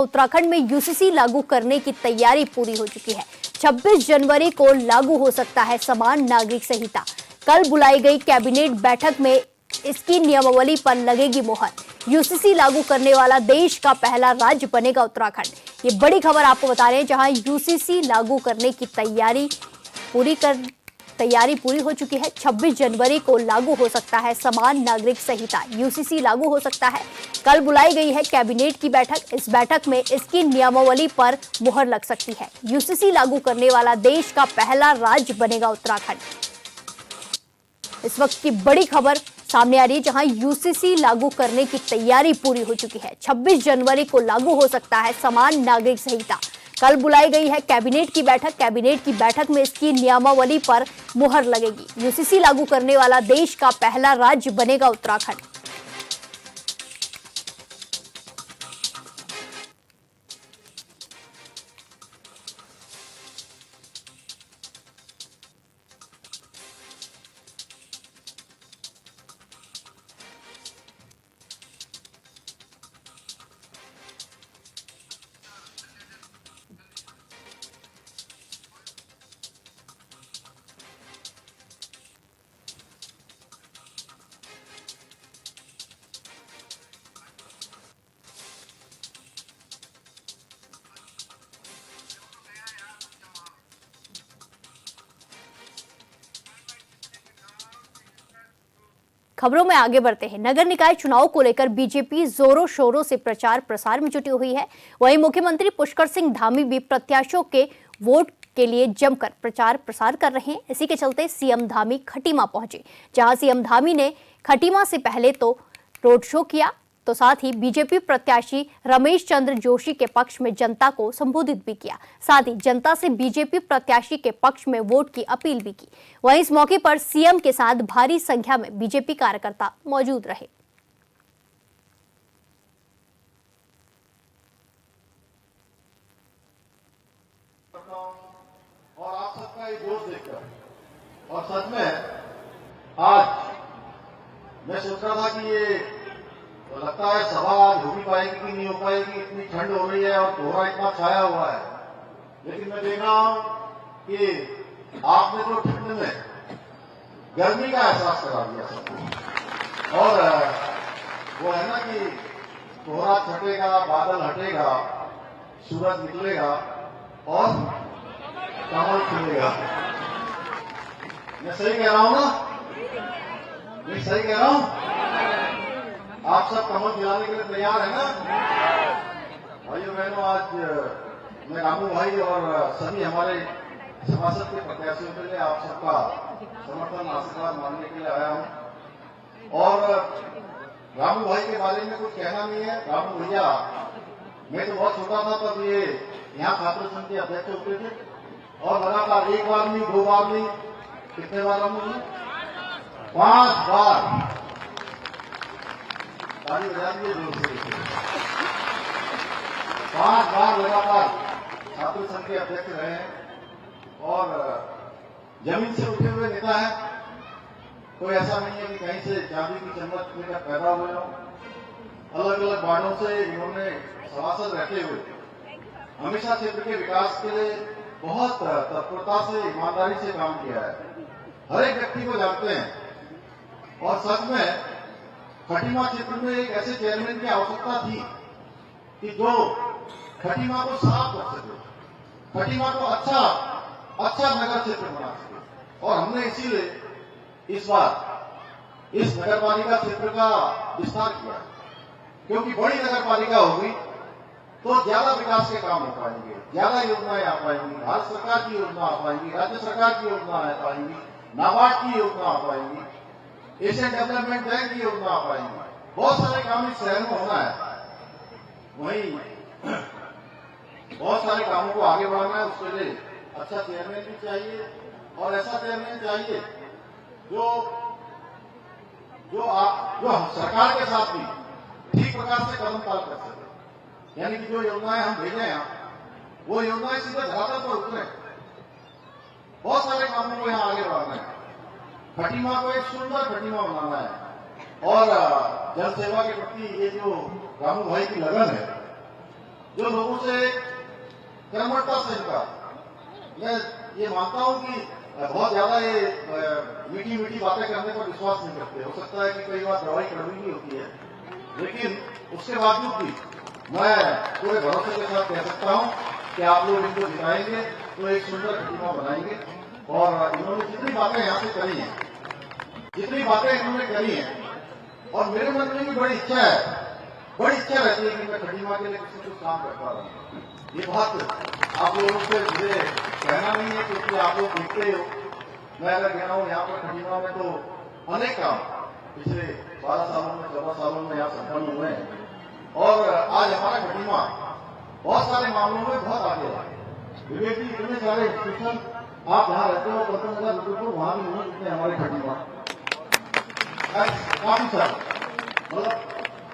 उत्तराखंड में यूसीसी लागू करने की तैयारी पूरी हो चुकी है। 26 जनवरी को लागू हो सकता है समान नागरिक संहिता। कल बुलाई गई कैबिनेट बैठक में इसकी नियमावली पर लगेगी मुहर। यूसीसी लागू करने वाला देश का पहला राज्य बनेगा उत्तराखंड। ये बड़ी खबर आपको बता रहे हैं, जहां यूसीसी लागू करने की तैयारी पूरी हो चुकी है। 26 जनवरी को लागू हो सकता है समान नागरिक संहिता। यूसीसी लागू हो सकता है। कल बुलाई गई है कैबिनेट की बैठक। इस बैठक में इसकी नियमावली पर मुहर लग सकती है। यूसीसी लागू करने वाला देश का पहला राज्य बनेगा उत्तराखंड। इस वक्त की बड़ी खबर सामने आ रही है, जहां यूसीसी लागू करने की तैयारी पूरी हो चुकी है। 26 जनवरी को लागू हो सकता है समान नागरिक संहिता। कल बुलाई गई है कैबिनेट की बैठक। कैबिनेट की बैठक में इसकी नियमावली पर मुहर लगेगी। यूसीसी लागू करने वाला देश का पहला राज्य बनेगा उत्तराखंड। खबरों में आगे बढ़ते हैं। नगर निकाय चुनाव को लेकर बीजेपी जोरों शोरों से प्रचार प्रसार में जुटी हुई है। वहीं मुख्यमंत्री पुष्कर सिंह धामी भी प्रत्याशियों के वोट के लिए जमकर प्रचार प्रसार कर रहे हैं। इसी के चलते सीएम धामी खटीमा पहुंचे, जहां सीएम धामी ने खटीमा से पहले तो रोड शो किया, तो साथ ही बीजेपी प्रत्याशी रमेश चंद्र जोशी के पक्ष में जनता को संबोधित भी किया। साथ ही जनता से बीजेपी प्रत्याशी के पक्ष में वोट की अपील भी की। वहीं इस मौके पर सीएम के साथ भारी संख्या में बीजेपी कार्यकर्ता मौजूद रहे। और आप सबका ये जोश देखकर और सच में आज मैं सोच रहा था कि ये तो लगता है सभा आज हो भी पाएगी कि नहीं हो पाएगी, इतनी ठंड हो रही है और कोहरा इतना छाया हुआ है। लेकिन मैं देख रहा हूं कि आपने तो ठंड में गर्मी का एहसास करा दिया सबको। और वो है ना कि कोहरा छटेगा, बादल हटेगा, सूरज निकलेगा और कमल खिलेगा। मैं सही कह रहा हूं ना? मैं सही कह रहा हूं? आप सब कमल खिलाने के लिए तैयार है ना? भाइयों बहनों, आज मैं रामू भाई और सभी हमारे सभासद के प्रत्याशियों के लिए आप सबका समर्थन आशीर्वाद मांगने के लिए आया हूं। और रामू भाई के बारे में कुछ कहना नहीं है। रामू भैया, मैं तो बहुत छोटा था तब ये यहाँ छात्र संघ के अध्यक्ष होते थे और लगातार एक बार नहीं, दो बार नहीं, कितने बार रामू जी? 5 बार ताली बजा दिए जोर से। 5 बार लगातार छात्र संघ के अध्यक्ष रहे हैं और जमीन से उठे हुए नेता है। कोई ऐसा नहीं है कि कहीं से चांदी की चम्मच लेकर पैदा हुए हो। अलग अलग वार्डों से इन्होंने सभासद रहते हुए हमेशा क्षेत्र के विकास के लिए बहुत तत्परता से, ईमानदारी से काम किया है। हर एक व्यक्ति को जानते हैं और सच में खटीमा क्षेत्र में एक ऐसे चेयरमैन की आवश्यकता थी कि जो खटीमा को साफ कर सके, खटीमा को अच्छा नगर क्षेत्र बना सके। और हमने इसीलिए इस बार इस नगर पालिका क्षेत्र का विस्तार किया, क्योंकि बड़ी नगर पालिका होगी तो ज्यादा विकास के काम हो पाएंगे, ज्यादा योजनाएं आ पाएंगी, भारत सरकार की योजना आ पाएंगी, राज्य सरकार की योजना आ पाएंगी, नाबार्ड की योजना आ पाएंगी, एशियन डेवलपमेंट बैंक की योजना आ पाएंगी। बहुत सारे काम इस शहर में होना है। वहीं बहुत सारे कामों को आगे बढ़ाना है। उसके लिए अच्छा चेयरमैन भी चाहिए और ऐसा चेयरमैन चाहिए जो सरकार के साथ भी ठीक प्रकार से कदम ताल कर सके। यानी कि जो योजनाएं हम भेजे हैं वो योजनाएं सीधे धरातल पर उतरे। बहुत सारे कामों को यहाँ आगे बढ़ाना है। खटीमा को एक सुंदर खटीमा बनाना है और जन सेवा के प्रति ये जो रामू भाई की लगन है जो लोगों से कर्मठता से इनका, मैं ये मानता हूं कि बहुत ज्यादा ये मीठी मीठी बातें करने पर विश्वास नहीं करते। हो सकता है कि कई बार दवाई कड़वी भी होती है, लेकिन उसके बावजूद भी मैं पूरे भरोसे के साथ कह सकता हूं कि आप लोग इनको जिताएंगे तो एक सुंदर प्रतिमा बनाएंगे। और इन्होंने जितनी बातें यहाँ से करी हैं, जितनी बातें इन्होंने करी हैं, और मेरे मन में भी बड़ी इच्छा रहती है कि मैं खटीमा के लिए कुछ न कुछ काम करता रहूं। ये बात आप लोगों से मुझे कहना नहीं है, क्योंकि आप लोग देखते हो, मैं अगर कह रहा हूँ यहाँ पर खटीमा में तो अनेक काम पिछले 12 सालों में 14 सालों में यहाँ संपन्न हुए हैं, और आज हमारा खटीमा बहुत सारे मामलों में बहुत आगे है। विवेक जी, इतने सारे इंस्टीट्यूशन आप जहाँ रहते हो पल्टन रुद्रपुर, वहां भी नहीं जितने हमारे खटीमा, काफी सारे, मतलब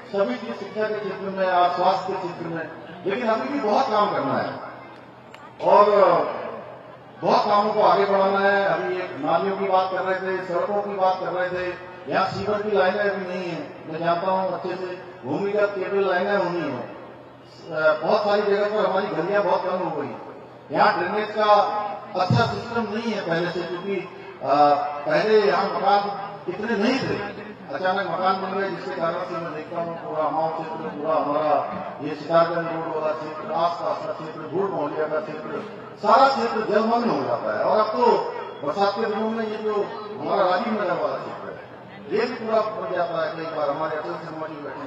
सभी चीज, शिक्षा के क्षेत्र में, स्वास्थ्य के क्षेत्र में, लेकिन अभी भी बहुत काम करना है और बहुत कामों को आगे बढ़ाना है। अभी एक नालियों की बात कर रहे थे, सड़कों की बात कर रहे थे, यहाँ सीवर की लाइनें अभी नहीं है, मैं जानता हूँ अच्छे से, भूमिगत केबल लाइनें होनी है। बहुत सारी जगह पर हमारी गलियां बहुत कम हो गई, यहाँ ड्रेनेज का अच्छा सिस्टम नहीं है पहले से, क्योंकि पहले यहाँ मकान इतने नहीं थे, अचानक मकान बन गए, जिसके कारण से मैं देखता हूँ पूरा हमारा क्षेत्र, पूरा हमारा ये सितारगंज रोड वाला क्षेत्र, आसपास का क्षेत्र, भूड़ मोहलिया का क्षेत्र, सारा क्षेत्र जलमग्न हो जाता है। और अब तो बरसात के दिनों में ये जो हमारा राजीव नगर वाला क्षेत्र है, ये भी पूरा बन जाता है। कई बार हमारे अटल सिनेमा जी बैठे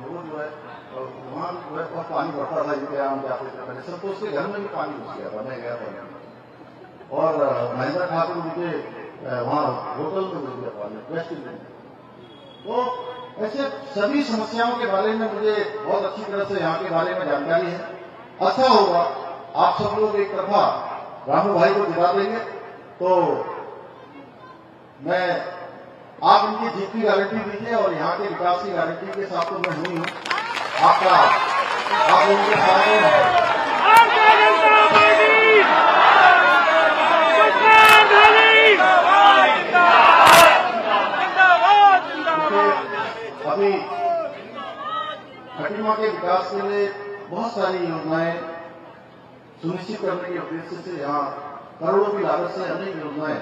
वो जो है, वहाँ जो है बहुत पानी बढ़ता था, जिनके यहाँ जाते थे पहले सब, तो उसके घर में भी पानी घुस गया था, मैं गया था। और महेंद्र ठाकुर जी के वहाँ होटल में घुस गया पानी, वेस्ट में। तो ऐसे सभी समस्याओं के बारे में मुझे बहुत अच्छी तरह से यहाँ के बारे में जानकारी है। अच्छा होगा आप सब लोग एक तरफा रामू भाई को जिता देंगे, तो मैं आप इनकी जीत की गारंटी दीजिए, और यहाँ के विकास की गारंटी के साथ तो मैं हुई हूँ आपका, आप लोगों के साथ अभी खटीमा के विकास के लिए बहुत सारी योजनाएं सुनिश्चित करने के उद्देश्य से यहाँ करोड़ों की लागत से अनेक योजनाएं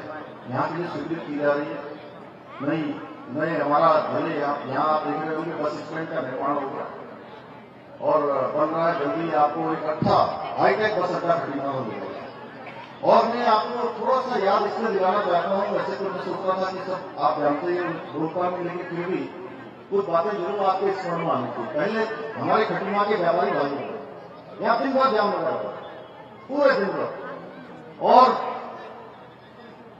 यहाँ के लिए स्वीकृत की जा रही है। नई हमारा भले यहाँ आप देख रहे होंगे बस स्टैंड का निर्माण होगा और बन रहा है जल्दी, आपको एक अच्छा हाईटेक बस अड्डा खटीमा में मिलेगा। और मैं आपको थोड़ा सा याद इसलिए दिलाना चाहता हूँ, वैसे तो मैं सोच रहा था कि सब आप जानते हैं रोकता में, लेकिन फिर भी कुछ बातें जरूर आपके स्मरण में आनी चाहिए। पहले हमारे खटीमा के व्यापारी भाई यहाँ दिन भर जाम लगा था, पूरे दिन भर, और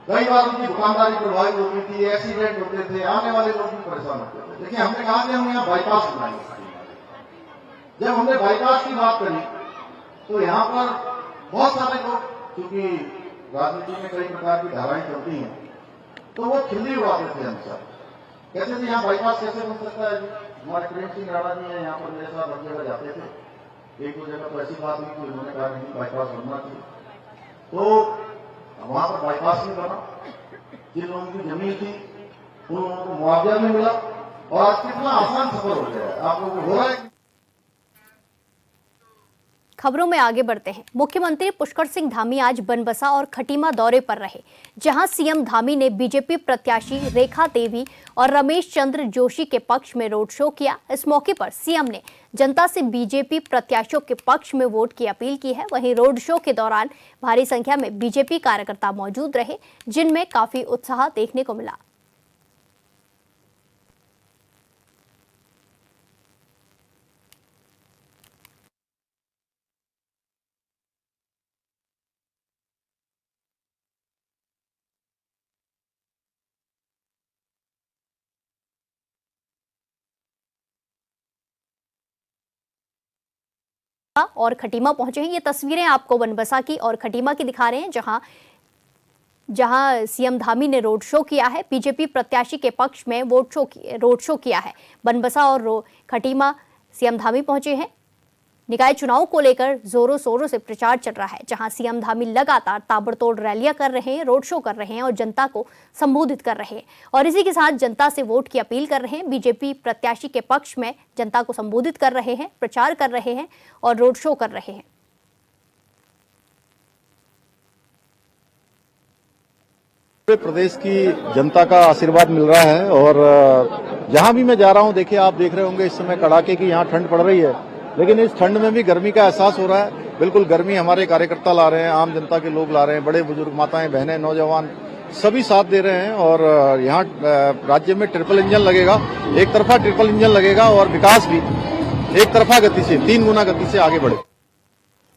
कई बार उनकी दुकानदारी प्रभावित होती थी, एक्सीडेंट होते थे, आने वाले लोग भी परेशान होते थे। लेकिन हमने कहा कि हम यहाँ बाईपास बनाएंगे। जब हमने बाईपास की बात करी तो यहाँ पर बहुत सारे लोग, क्योंकि राजनीति में कई प्रकार की धाराएं चलती हैं, तो वो खिल्ली उड़ाते थे हमसे, कहते थे यहाँ बाईपास कैसे बन सकता है। हमारे प्रेम सिंह राणा जी है यहाँ पर, मेरे साथ हर जगह जाते थे, एक दो जगह तो ऐसी बात हुई कि उन्होंने कहा नहीं बाईपास बनना चाहिए, तो वहां पर बाईपास नहीं बना। जिन लोगों की जमीन थी उन लोगों को मुआवजा भी मिला, और आज कितना आसान सफर हो गया है, आप लोगों को हो रहा है। खबरों में आगे बढ़ते हैं। मुख्यमंत्री पुष्कर सिंह धामी आज बनबसा और खटीमा दौरे पर रहे, जहां सीएम धामी ने बीजेपी प्रत्याशी रेखा देवी और रमेश चंद्र जोशी के पक्ष में रोड शो किया। इस मौके पर सीएम ने जनता से बीजेपी प्रत्याशियों के पक्ष में वोट की अपील की है। वहीं रोड शो के दौरान भारी संख्या में बीजेपी कार्यकर्ता मौजूद रहे, जिनमें काफी उत्साह देखने को मिला। और खटीमा पहुंचे हैं। ये तस्वीरें आपको बनबसा की और खटीमा की दिखा रहे हैं, जहां सीएम धामी ने रोड शो किया है, बीजेपी प्रत्याशी के पक्ष में रोड शो किया है। बनबसा और खटीमा सीएम धामी पहुंचे हैं। निकाय चुनाव को लेकर जोरों शोरों से प्रचार चल रहा है, जहां सीएम धामी लगातार ताबड़तोड़ रैलियां कर रहे हैं, रोड शो कर रहे हैं और जनता को संबोधित कर रहे हैं और इसी के साथ जनता से वोट की अपील कर रहे हैं। बीजेपी प्रत्याशी के पक्ष में जनता को संबोधित कर रहे हैं, प्रचार कर रहे हैं और रोड शो कर रहे हैं। पूरे प्रदेश की जनता का आशीर्वाद मिल रहा है और जहां भी मैं जा रहा हूं, देखिए आप देख रहे होंगे इस समय कड़ाके की यहां ठंड पड़ रही है, लेकिन इस ठंड में भी गर्मी का एहसास हो रहा है। बिल्कुल गर्मी हमारे कार्यकर्ता ला रहे हैं, आम जनता के लोग ला रहे हैं, बड़े बुजुर्ग, माताएं, बहनें, नौजवान सभी साथ दे रहे हैं और यहाँ राज्य में ट्रिपल इंजन लगेगा, एक तरफा ट्रिपल इंजन लगेगा और विकास भी एक तरफा गति से 3 गुना गति से आगे बढ़े।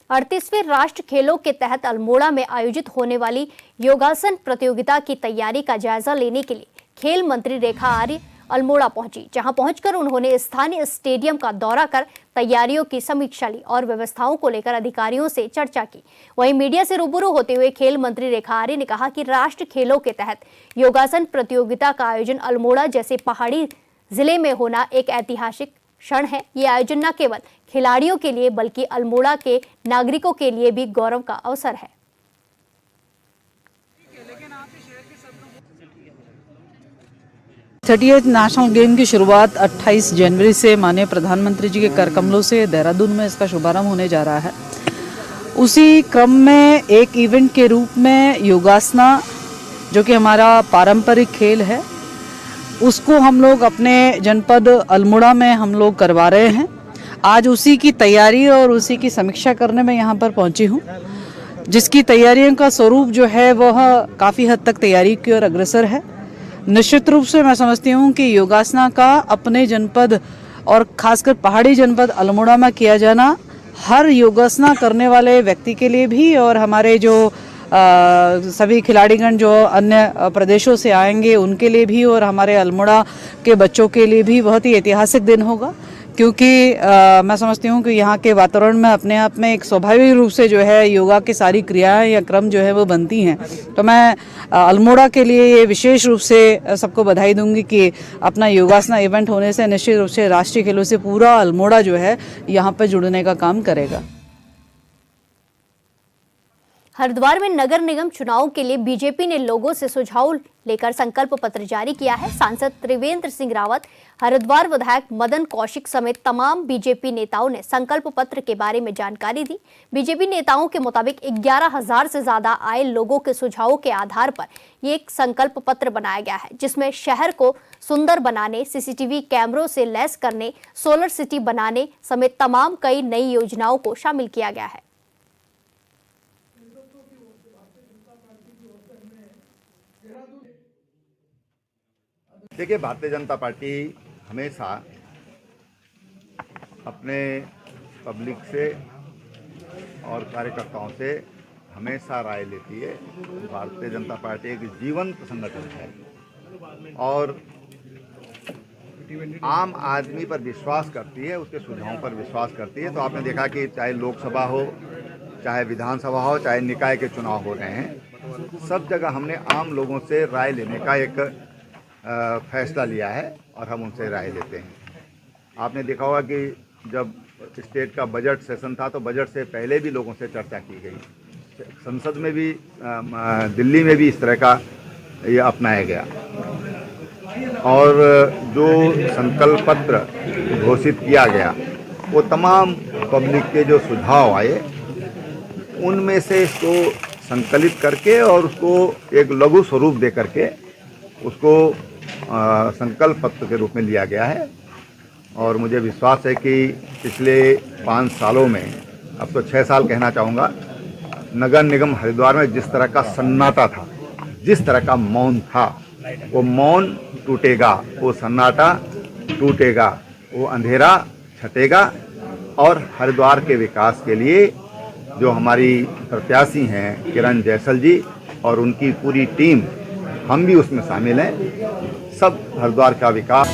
38वें राष्ट्र खेलों के तहत अल्मोड़ा में आयोजित होने वाली योगासन प्रतियोगिता की तैयारी का जायजा लेने के लिए खेल मंत्री रेखा आर्य अल्मोड़ा पहुंची, जहां पहुंचकर उन्होंने स्थानीय स्टेडियम का दौरा कर तैयारियों की समीक्षा ली और व्यवस्थाओं को लेकर अधिकारियों से चर्चा की। वहीं मीडिया से रूबरू होते हुए खेल मंत्री रेखा आर्य ने कहा कि राष्ट्र खेलों के तहत योगासन प्रतियोगिता का आयोजन अल्मोड़ा जैसे पहाड़ी जिले में होना एक ऐतिहासिक क्षण है। ये आयोजन न केवल खिलाड़ियों के लिए बल्कि अल्मोड़ा के नागरिकों के लिए भी गौरव का अवसर है। थर्टीएथ नेशनल गेम की शुरुआत 28 जनवरी से माननीय प्रधानमंत्री जी के कर कमलों से देहरादून में इसका शुभारंभ होने जा रहा है। उसी क्रम में एक इवेंट के रूप में योगासना, जो कि हमारा पारंपरिक खेल है, उसको हम लोग अपने जनपद अल्मोड़ा में हम लोग करवा रहे हैं। आज उसी की तैयारी और उसी की समीक्षा करने में यहाँ पर पहुँची हूँ, जिसकी तैयारियों का स्वरूप जो है वह काफ़ी हद तक तैयारी की ओर अग्रसर है। निश्चित रूप से मैं समझती हूँ कि योगासना का अपने जनपद और खासकर पहाड़ी जनपद अल्मोड़ा में किया जाना हर योगासना करने वाले व्यक्ति के लिए भी और हमारे जो सभी खिलाड़ीगण जो अन्य प्रदेशों से आएंगे उनके लिए भी और हमारे अल्मोड़ा के बच्चों के लिए भी बहुत ही ऐतिहासिक दिन होगा, क्योंकि मैं समझती हूँ कि यहाँ के वातावरण में अपने आप में एक स्वाभाविक रूप से जो है योगा की सारी क्रियाएं या क्रम जो है वो बनती हैं। तो मैं अल्मोड़ा के लिए ये विशेष रूप से सबको बधाई दूंगी कि अपना योगासना इवेंट होने से निश्चित रूप से राष्ट्रीय खेलों से पूरा अल्मोड़ा जो है यहाँ पर जुड़ने का काम करेगा। हरिद्वार में नगर निगम चुनाव के लिए बीजेपी ने लोगों से सुझाव लेकर संकल्प पत्र जारी किया है। सांसद त्रिवेंद्र सिंह रावत, हरिद्वार विधायक मदन कौशिक समेत तमाम बीजेपी नेताओं ने संकल्प पत्र के बारे में जानकारी दी। बीजेपी नेताओं के मुताबिक 11,000 से ज्यादा आए लोगों के सुझावों के आधार पर ये एक संकल्प पत्र बनाया गया है, जिसमें शहर को सुंदर बनाने, सीसीटीवी कैमरों से लैस करने, सोलर सिटी बनाने समेत तमाम कई नई योजनाओं को शामिल किया गया है। देखिए, भारतीय जनता पार्टी हमेशा अपने पब्लिक से और कार्यकर्ताओं से हमेशा राय लेती है। भारतीय जनता पार्टी एक जीवंत संगठन है और आम आदमी पर विश्वास करती है, उसके सुझावों पर विश्वास करती है। तो आपने देखा कि चाहे लोकसभा हो, चाहे विधानसभा हो, चाहे निकाय के चुनाव हो रहे हैं, सब जगह हमने आम लोगों से राय लेने का एक फैसला लिया है और हम उनसे राय लेते हैं। आपने देखा होगा कि जब स्टेट का बजट सेशन था तो बजट से पहले भी लोगों से चर्चा की गई। संसद में भी, दिल्ली में भी इस तरह का ये अपनाया गया और जो संकल्प पत्र घोषित किया गया वो तमाम पब्लिक के जो सुझाव आए उनमें से इसको संकलित करके और उसको एक लघु स्वरूप दे करके उसको संकल्प पत्र के रूप में लिया गया है। और मुझे विश्वास है कि पिछले 5 सालों में, अब तो 6 साल कहना चाहूँगा, नगर निगम हरिद्वार में जिस तरह का सन्नाटा था, जिस तरह का मौन था, वो मौन टूटेगा, वो सन्नाटा टूटेगा, वो अंधेरा छटेगा और हरिद्वार के विकास के लिए जो हमारी प्रत्याशी हैं किरण जैसल जी और उनकी पूरी टीम, हम भी उसमें शामिल हैं, सब हरिद्वार का विकास।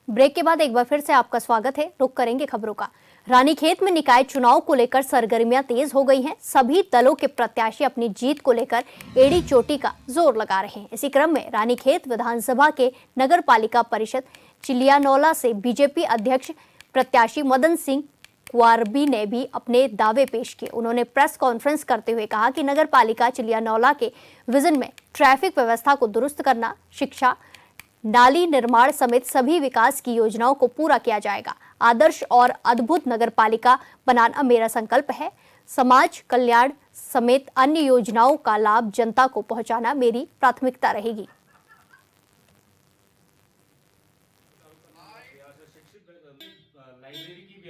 ब्रेक के बाद एक बार फिर से आपका स्वागत है। रुक करेंगे खबरों का। रानीखेत में निकाय चुनाव को लेकर सरगर्मियां तेज हो गई हैं। सभी दलों के प्रत्याशी अपनी जीत को लेकर एड़ी चोटी का जोर लगा रहे हैं। इसी क्रम में रानीखेत विधानसभा के नगर पालिका परिषद चिलियानौला से बीजेपी अध्यक्ष प्रत्याशी मदन सिंह कुआरबी ने भी अपने दावे पेश किए। उन्होंने प्रेस कॉन्फ्रेंस करते हुए कहा कि नगर पालिका चिलियानौला के विजन में ट्रैफिक व्यवस्था को दुरुस्त करना, शिक्षा, नाली निर्माण समेत सभी विकास की योजनाओं को पूरा किया जाएगा। आदर्श और अद्भुत नगर पालिका बनाना मेरा संकल्प है। समाज कल्याण समेत अन्य योजनाओं का लाभ जनता को पहुंचाना मेरी प्राथमिकता रहेगी।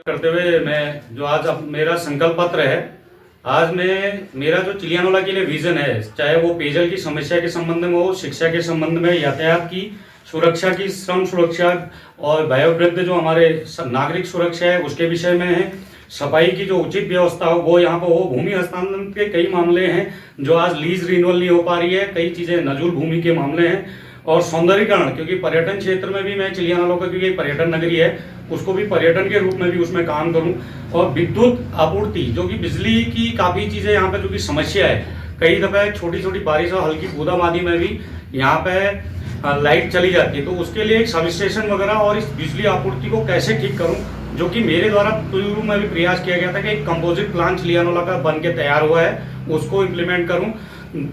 करते हुए मैं जो आज मेरा संकल्प पत्र है, आज मेरा जो चिलियानौला के लिए विजन है, चाहे वो पेयजल की समस्या के संबंध में हो, शिक्षा के संबंध में, यातायात की सुरक्षा की, श्रम सुरक्षा और वयोवृद्ध जो हमारे नागरिक सुरक्षा है उसके विषय में है, सफाई की जो उचित व्यवस्था हो वो यहाँ पर हो, भूमि हस्तांतरण के कई मामले हैं जो आज लीज रिन्यूअल नहीं हो पा रही है, कई चीजें नजूल भूमि के मामले हैं, और सौंदर्यीकरण, क्योंकि पर्यटन क्षेत्र में भी मैं चिलियानौला का, क्योंकि पर्यटन नगरी है, उसको भी पर्यटन के रूप में भी उसमें काम करूं, और विद्युत आपूर्ति, जो कि बिजली की काफी चीजें यहाँ पे जो कि समस्या है, कई दफे छोटी छोटी बारिश और हल्की बूंदाबांदी में भी यहाँ पे लाइट चली जाती है, तो उसके लिए एक सब स्टेशन वगैरह और इस बिजली आपूर्ति को कैसे ठीक करूं, जो कि मेरे द्वारा पूर्व में भी प्रयास किया गया था कि एक कंपोजिट प्लान चिलियानौला का बन के तैयार हुआ है, उसको इम्प्लीमेंट करूं।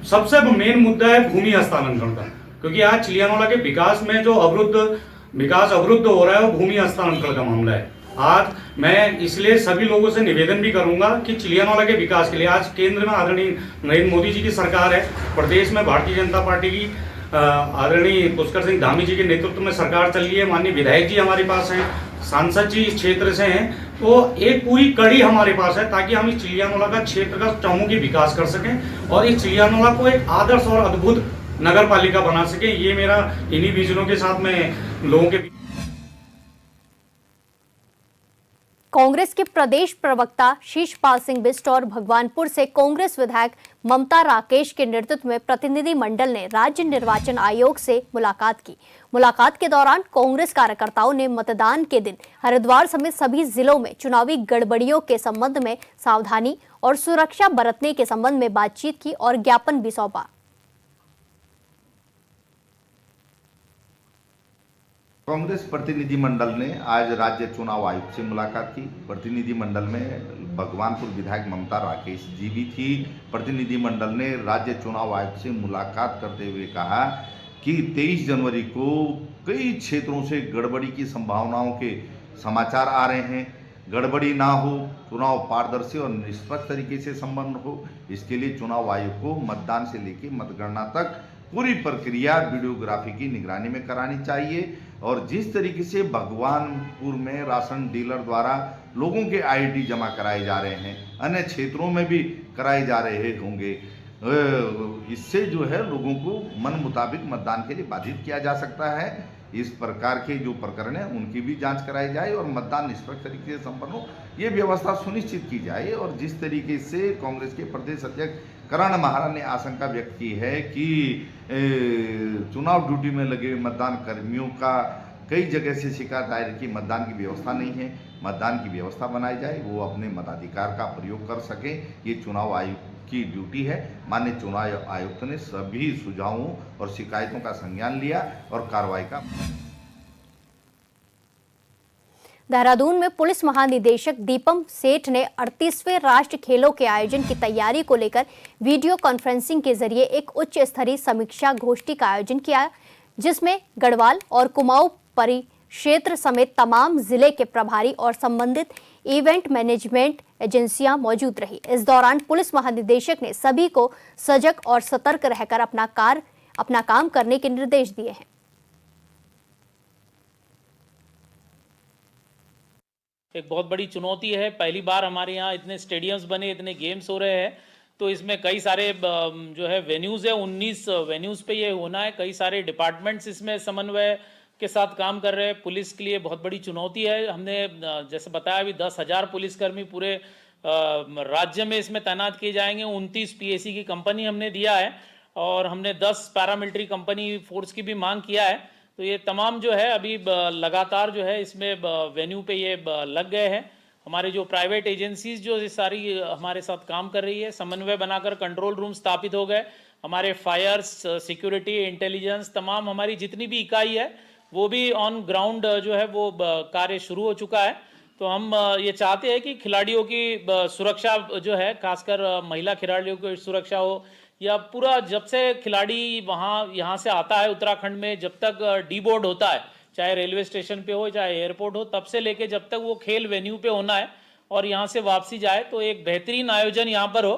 सबसे मेन मुद्दा है भूमि हस्तांतरण का, क्योंकि आज चिलियानौला के विकास में जो विकास अवरुद्ध हो रहा है वो भूमि हस्तांतरण का मामला है। आज मैं इसलिए सभी लोगों से निवेदन भी करूंगा कि चिलियानौला के विकास के लिए आज केंद्र में आदरणीय नरेंद्र मोदी जी की सरकार है, प्रदेश में भारतीय जनता पार्टी की आदरणीय पुष्कर सिंह धामी जी के नेतृत्व में सरकार चल रही है, माननीय विधायक जी हमारे पास हैं, सांसद जी इस क्षेत्र से हैं, तो एक पूरी कड़ी हमारे पास है ताकि हम इस चिलियानौला का क्षेत्र का चहुमुखी विकास कर सकें और इस चिलियानौला को एक आदर्श और अद्भुत नगर पालिका बना सके। ये मेरा इन्हीं विजनों के साथ में लोगों के। कांग्रेस के प्रदेश प्रवक्ता शीशपाल सिंह बिष्ट और भगवानपुर से कांग्रेस विधायक ममता राकेश के नेतृत्व में प्रतिनिधि मंडल ने राज्य निर्वाचन आयोग से मुलाकात की। मुलाकात के दौरान कांग्रेस कार्यकर्ताओं ने मतदान के दिन हरिद्वार समेत सभी जिलों में चुनावी गड़बड़ियों के संबंध में सावधानी और सुरक्षा बरतने के संबंध में बातचीत की और ज्ञापन भी सौंपा। कांग्रेस प्रतिनिधि मंडल ने आज राज्य चुनाव आयुक्त से मुलाकात की। प्रतिनिधि मंडल में भगवानपुर विधायक ममता राकेश जी भी थी। प्रतिनिधि मंडल ने राज्य चुनाव आयुक्त से मुलाकात करते हुए कहा कि 23 जनवरी को कई क्षेत्रों से गड़बड़ी की संभावनाओं के समाचार आ रहे हैं। गड़बड़ी ना हो, चुनाव पारदर्शी और निष्पक्ष तरीके से संपन्न हो, इसके लिए चुनाव आयोग को मतदान से लेकर मतगणना तक पूरी प्रक्रिया वीडियोग्राफी की निगरानी में करानी चाहिए और जिस तरीके से भगवानपुर में राशन डीलर द्वारा लोगों के आईडी जमा कराए जा रहे हैं, अन्य क्षेत्रों में भी कराए जा रहे होंगे, इससे जो है लोगों को मन मुताबिक मतदान के लिए बाधित किया जा सकता है। इस प्रकार के जो प्रकरण है उनकी भी जांच कराई जाए और मतदान निष्पक्ष तरीके से संपन्न हो, ये व्यवस्था सुनिश्चित की जाए। और जिस तरीके से कांग्रेस के प्रदेश अध्यक्ष करण महाराज ने आशंका व्यक्त की है कि चुनाव ड्यूटी में लगे मतदान कर्मियों का कई जगह से शिकायत आ रही कि मतदान की व्यवस्था नहीं है, मतदान की व्यवस्था बनाई जाए, वो अपने मताधिकार का प्रयोग कर सकें, ये चुनाव आयुक्त की ड्यूटी है। माननीय चुनाव आयुक्त ने सभी सुझावों और शिकायतों का संज्ञान लिया और कार्रवाई का। देहरादून में पुलिस महानिदेशक दीपम सेठ ने 38वें राष्ट्रीय खेलों के आयोजन की तैयारी को लेकर वीडियो कॉन्फ्रेंसिंग के जरिए एक उच्च स्तरीय समीक्षा गोष्ठी का आयोजन किया, जिसमें गढ़वाल और कुमाऊं परिक्षेत्र समेत तमाम जिले के प्रभारी और संबंधित इवेंट मैनेजमेंट एजेंसियां मौजूद रही। इस दौरान पुलिस महानिदेशक ने सभी को सजग और सतर्क रहकर अपना काम करने के निर्देश दिए हैं। एक बहुत बड़ी चुनौती है। पहली बार हमारे यहाँ इतने स्टेडियम्स बने, इतने गेम्स हो रहे हैं, तो इसमें कई सारे जो है वेन्यूज़ है, 19 वेन्यूज़ पे ये होना है। कई सारे डिपार्टमेंट्स इसमें समन्वय के साथ काम कर रहे हैं। पुलिस के लिए बहुत बड़ी चुनौती है। हमने जैसे बताया अभी 10,000 पुलिसकर्मी पूरे राज्य में इसमें तैनात किए जाएंगे। 29 PAC की कंपनी हमने दिया है और हमने 10 पैरामिलिट्री कंपनी फोर्स की भी मांग किया है। तो ये तमाम जो है अभी लगातार जो है इसमें वेन्यू पे ये लग गए हैं हमारे जो प्राइवेट एजेंसीज जो ये सारी हमारे साथ काम कर रही है, समन्वय बनाकर कंट्रोल रूम स्थापित हो गए। हमारे फायर्स, सिक्योरिटी, इंटेलिजेंस, तमाम हमारी जितनी भी इकाई है वो भी ऑन ग्राउंड जो है वो कार्य शुरू हो चुका है। तो हम ये चाहते हैं कि खिलाड़ियों की सुरक्षा जो है, खासकर महिला खिलाड़ियों की सुरक्षा हो, या पूरा जब से खिलाड़ी यहाँ से आता है उत्तराखंड में, जब तक डी बोर्ड होता है, चाहे रेलवे स्टेशन पे हो चाहे एयरपोर्ट हो, तब से लेके जब तक वो खेल वेन्यू पे होना है और यहाँ से वापसी जाए, तो एक बेहतरीन आयोजन यहाँ पर हो,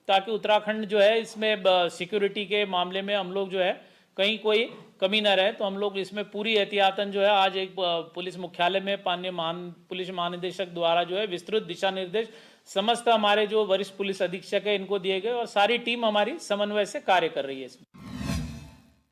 ताकि उत्तराखंड जो है इसमें सिक्योरिटी के मामले में हम लोग जो है कहीं कोई कमी न रहे। तो हम लोग इसमें पूरी एहतियातन जो है आज एक पुलिस मुख्यालय में माननीय पुलिस महानिदेशक द्वारा जो है विस्तृत दिशा निर्देश समस्त हमारे जो वरिष्ठ पुलिस अधीक्षक है इनको दिए गए, और सारी टीम हमारी समन्वय से कार्य कर रही है इसमें।